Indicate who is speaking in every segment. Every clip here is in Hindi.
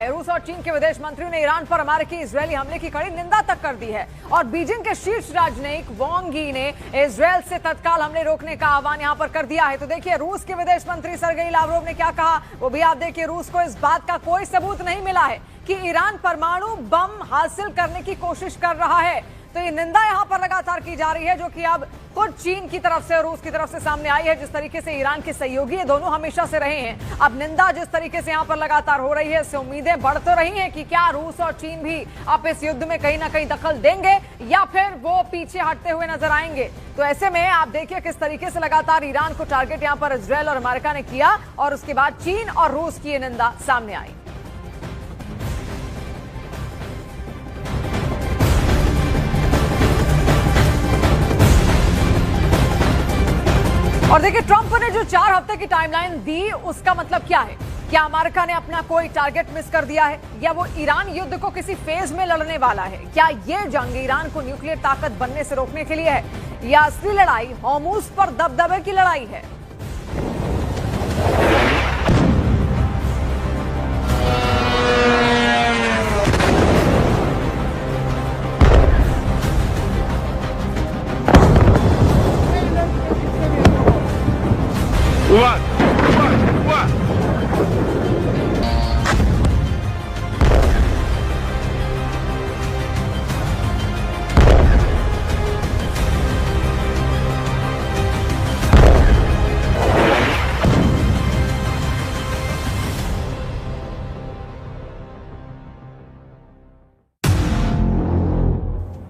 Speaker 1: रूस और चीन के विदेश मंत्रियों ने ईरान पर अमेरिकी इजरायली हमले की कड़ी निंदा तक कर दी है और बीजिंग के शीर्ष राजनयिक वांग यी ने इजरायल से तत्काल हमले रोकने का आह्वान यहां पर कर दिया है। तो देखिए रूस के विदेश मंत्री सर्गेई लावरोव ने क्या कहा, वो भी आप देखिए। रूस को इस बात का कोई सबूत नहीं मिला है कि ईरान परमाणु बम हासिल करने की कोशिश कर रहा है। तो ये निंदा यहां पर लगातार की जा रही है, जो कि अब खुद चीन की तरफ से और रूस की तरफ से सामने आई है। जिस तरीके से ईरान के सहयोगी ये दोनों हमेशा से रहे हैं, अब निंदा जिस तरीके से यहां पर लगातार हो रही है, इससे उम्मीदें बढ़ तो रही हैं कि क्या रूस और चीन भी अब इस युद्ध में कहीं ना कहीं दखल देंगे या फिर वो पीछे हटते हुए नजर आएंगे। तो ऐसे में आप देखिए किस तरीके से लगातार ईरान को टारगेट यहां पर इजरायल और अमेरिका ने किया और उसके बाद चीन और रूस की ये निंदा सामने आई। और देखिए ट्रंप ने जो 4 हफ्ते की टाइमलाइन दी, उसका मतलब क्या है? क्या अमेरिका ने अपना कोई टारगेट मिस कर दिया है या वो ईरान युद्ध को किसी फेज में लड़ने वाला है? क्या ये जंग ईरान को न्यूक्लियर ताकत बनने से रोकने के लिए है या असली लड़ाई हॉर्मुज पर दबदबे की लड़ाई है?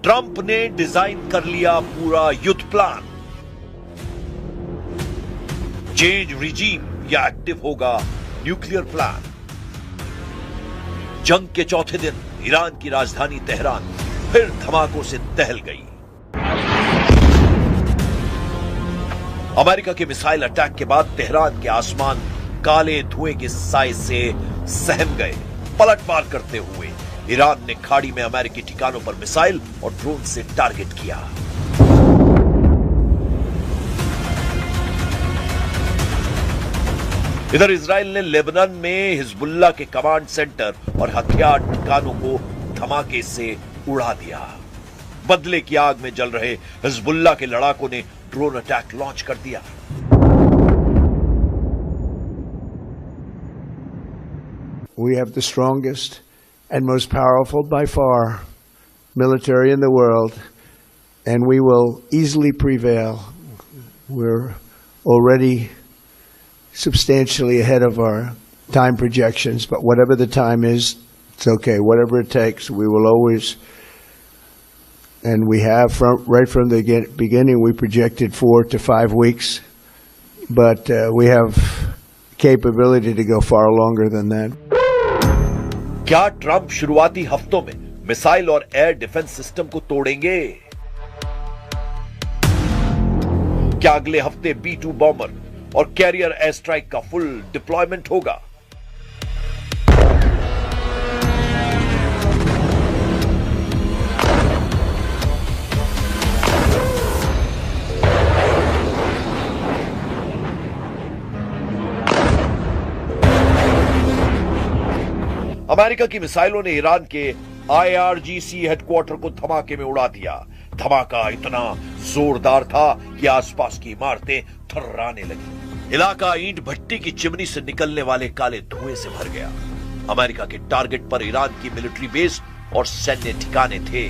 Speaker 2: ट्रंप ने डिजाइन कर लिया पूरा युद्ध प्लान। चेंज रिजीम या एक्टिव होगा न्यूक्लियर प्लान। जंग के चौथे दिन ईरान की राजधानी तेहरान फिर धमाकों से दहल गई। अमेरिका के मिसाइल अटैक के बाद तेहरान के आसमान काले धुएं के साए से सहम गए। पलटवार करते हुए ईरान ने खाड़ी में अमेरिकी ठिकानों पर मिसाइल और ड्रोन से टारगेट किया। इधर इजराइल ने लेबनान में हिजबुल्लाह के कमांड सेंटर और हथियार ठिकानों को धमाके से उड़ा दिया। बदले की आग में जल रहे हिजबुल्लाह के लड़ाकों ने ड्रोन अटैक लॉन्च कर दिया।
Speaker 3: We have the strongest and most powerful by far military in the world, and we will easily prevail. We're already substantially ahead of our time projections, but whatever the time is, it's okay. Whatever it takes, we will always, and we have right from the beginning, we projected 4 to 5 weeks, but we have capability to go far longer than that.
Speaker 2: क्या ट्रंप शुरुआती हफ्तों में मिसाइल और एयर डिफेंस सिस्टम को तोड़ेंगे? क्या अगले हफ्ते B-2 बॉम्बर और कैरियर एयर स्ट्राइक का फुल डिप्लॉयमेंट होगा? अमेरिका की मिसाइलों ने ईरान के IRGC हेडक्वार्टर को धमाके में उड़ा दिया। धमाका इतना जोरदार था कि आसपास की इमारतें थर्राने लगी। इलाका ईंट भट्टी की चिमनी से निकलने वाले काले धुएं से भर गया। अमेरिका के टारगेट पर ईरान की मिलिट्री बेस और सैन्य ठिकाने थे।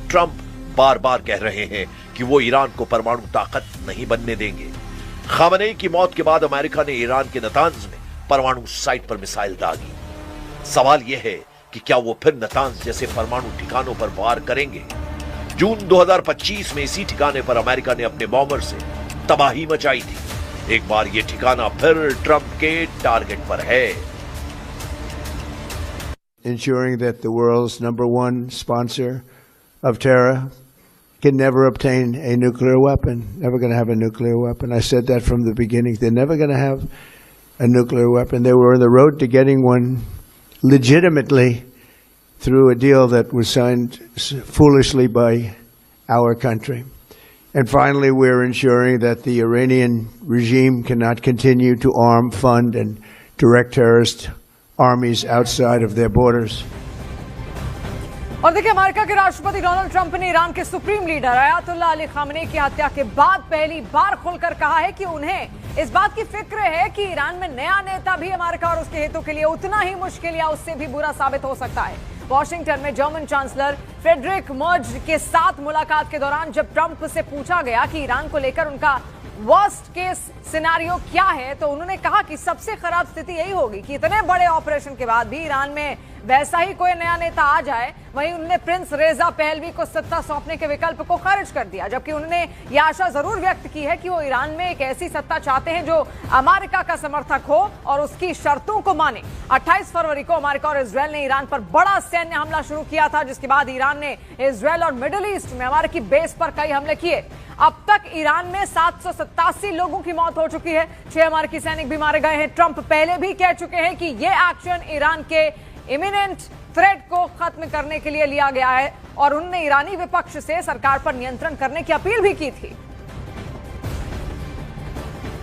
Speaker 2: ट्रंप बार बार कह रहे हैं कि वो ईरान को परमाणु ताकत नहीं बनने देंगे। खामनेई की मौत के बाद अमेरिका ने ईरान के नतांज में परमाणु साइट पर मिसाइल दागी। सवाल यह है कि क्या वो फिर नतांज जैसे परमाणु ठिकानों पर वार करेंगे? जून 2025 में इसी ठिकाने पर अमेरिका ने अपने बॉम्बर से तबाही मचाई थी। एक बार ये ठिकाना फिर ट्रंप के टारगेट पर है।
Speaker 3: Ensuring that the world's #1 sponsor of terror can never obtain a nuclear weapon. Never going to have a nuclear weapon. I said that from the beginning. They're never going to have a nuclear weapon. They were on the road to getting one legitimately through a deal that was signed foolishly by our country. And finally, we're ensuring that the Iranian regime cannot continue to arm, fund, and direct terrorist armies outside of their borders.
Speaker 1: और देखिए, अमेरिका के राष्ट्रपति डोनाल्ड ट्रंप ने ईरान के supreme leader Ayatollah Ali Khamenei की हत्या के बाद पहली बार खुलकर कहा है कि उन्हें इस बात की फिक्र है कि ईरान में नया नेता भी अमेरिका और उसके हितों के लिए उतना ही मुश्किल या उससे भी बुरा साबित हो सकता है। वॉशिंगटन में जर्मन चांसलर फ्रेडरिक मर्ज के साथ मुलाकात के दौरान जब ट्रंप से पूछा गया कि ईरान को लेकर उनका वर्स्ट केस सिनेरियो क्या है, तो उन्होंने कहा कि सबसे खराब स्थिति यही होगी कि इतने बड़े ऑपरेशन के बाद भी ईरान में वैसा ही कोई नया नेता आ जाए। वहीं उन्होंने प्रिंस रेजा पहलवी को सत्ता सौंपने के विकल्प को खारिज कर दिया, जबकि उन्होंने यह आशा जरूर व्यक्त की है कि वो ईरान में एक ऐसी सत्ता चाहते हैं जो अमेरिका का समर्थक हो और उसकी शर्तों को माने। 28 फरवरी को अमेरिका और इजरायल ने ईरान पर बड़ा सैन्य हमला शुरू किया था, जिसके बाद ईरान ने इजरायल और मिडिल ईस्ट में अमेरिकी बेस पर कई हमले किए। अब तक ईरान में 787 लोगों की मौत हो चुकी है, 6 अमेरिकी सैनिक भी मारे गए हैं। ट्रंप पहले भी कह चुके हैं कि यह एक्शन ईरान के इमिनेंट थ्रेट को खत्म करने के लिए लिया गया है और उन्होंने ईरानी विपक्ष से सरकार पर नियंत्रण करने की अपील भी की थी।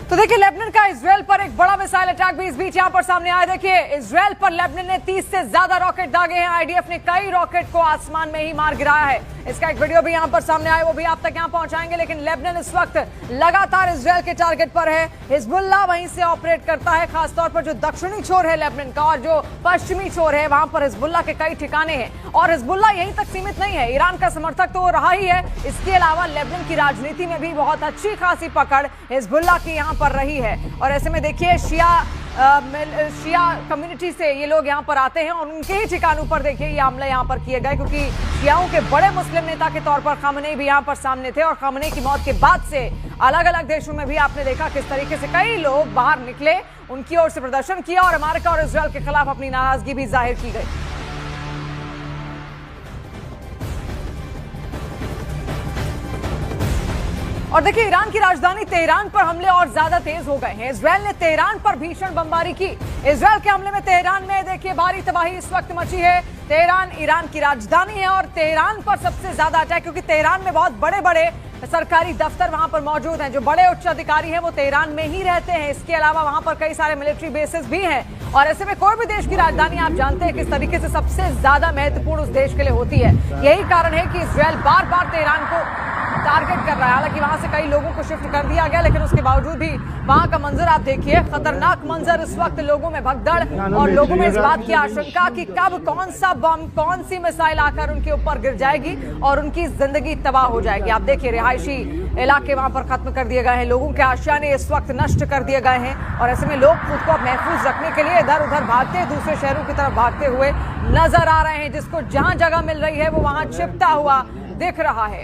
Speaker 1: तो देखिए, लेबनान का इजरायल पर एक बड़ा मिसाइल अटैक भी इस बीच यहां पर सामने आया। देखिए, इजरायल पर लेबनान ने 30 से ज्यादा रॉकेट दागे हैं। आईडीएफ ने कई रॉकेट को आसमान में ही मार गिराया है। इसका एक वीडियो भी यहां पर सामने आया, वो भी आप तक यहां पहुंचाएंगे। लेकिन लेबनान इस वक्त लगातार इजरायल के टारगेट पर है। हिजबुल्लाह वहीं से ऑपरेट करता है, खासतौर पर जो दक्षिणी छोर है लेबनान का और जो पश्चिमी छोर है, वहां पर हिजबुल्लाह के कई ठिकाने हैं। और हिजबुल्लाह यहीं तक सीमित नहीं है, ईरान का समर्थक तो रहा ही है, इसके अलावा लेबनान की राजनीति में भी बहुत अच्छी खासी पकड़ हिजबुल्लाह की यहां पर रही है। और ऐसे में देखिए, शिया कम्युनिटी से ये लोग यहाँ पर आते हैं और उनके ही ठिकानों पर देखिए ये हमले यहाँ पर किए गए, क्योंकि शियाओं के बड़े मुस्लिम नेता के तौर पर खामनेई भी यहाँ पर सामने थे। और खामनेई की मौत के बाद से अलग अलग देशों में भी आपने देखा किस तरीके से कई लोग बाहर निकले, उनकी ओर से प्रदर्शन किया और अमेरिका और इजरायल के खिलाफ अपनी नाराजगी भी जाहिर की गई। और देखिए, ईरान की राजधानी तेहरान पर हमले और ज्यादा तेज हो गए हैं। इजरायल ने तेहरान पर भीषण बमबारी की। इजरायल के हमले में तेहरान में देखिए भारी तबाही इस वक्त मची है। तेहरान ईरान की राजधानी है और तेहरान पर सबसे ज्यादा अटैक, क्योंकि तेहरान में बहुत बड़े बड़े सरकारी दफ्तर वहां पर मौजूद हैं। जो बड़े उच्च अधिकारी हैं वो तेहरान में ही रहते हैं। इसके अलावा वहां पर कई सारे मिलिट्री बेसेस भी हैं। और ऐसे में कोई भी देश की राजधानी आप जानते हैं किस तरीके से सबसे ज्यादा महत्वपूर्ण उस देश के लिए होती है। यही कारण है कि इजरायल बार बार तेहरान को टारगेट कर रहा है। हालांकि वहां से कई लोगों को शिफ्ट कर दिया गया, लेकिन उसके बावजूद भी वहां का मंजर आप देखिए, खतरनाक मंजर। इस वक्त लोगों में भगदड़ और लोगों में इस बात की आशंका कि कब कौन सा बम, कौन सी मिसाइल आकर उनके ऊपर गिर जाएगी और उनकी जिंदगी तबाह हो जाएगी। आप देखिए, रिहायशी इलाके वहां पर खत्म कर दिए गए हैं, लोगों के आशियाने इस वक्त नष्ट कर दिए गए हैं। और ऐसे में लोग खुद को महफूज रखने के लिए इधर उधर भागते, दूसरे शहरों की तरफ भागते हुए नजर आ रहे हैं। जिसको जहां जगह मिल रही है वो वहां छिपता हुआ दिख रहा है।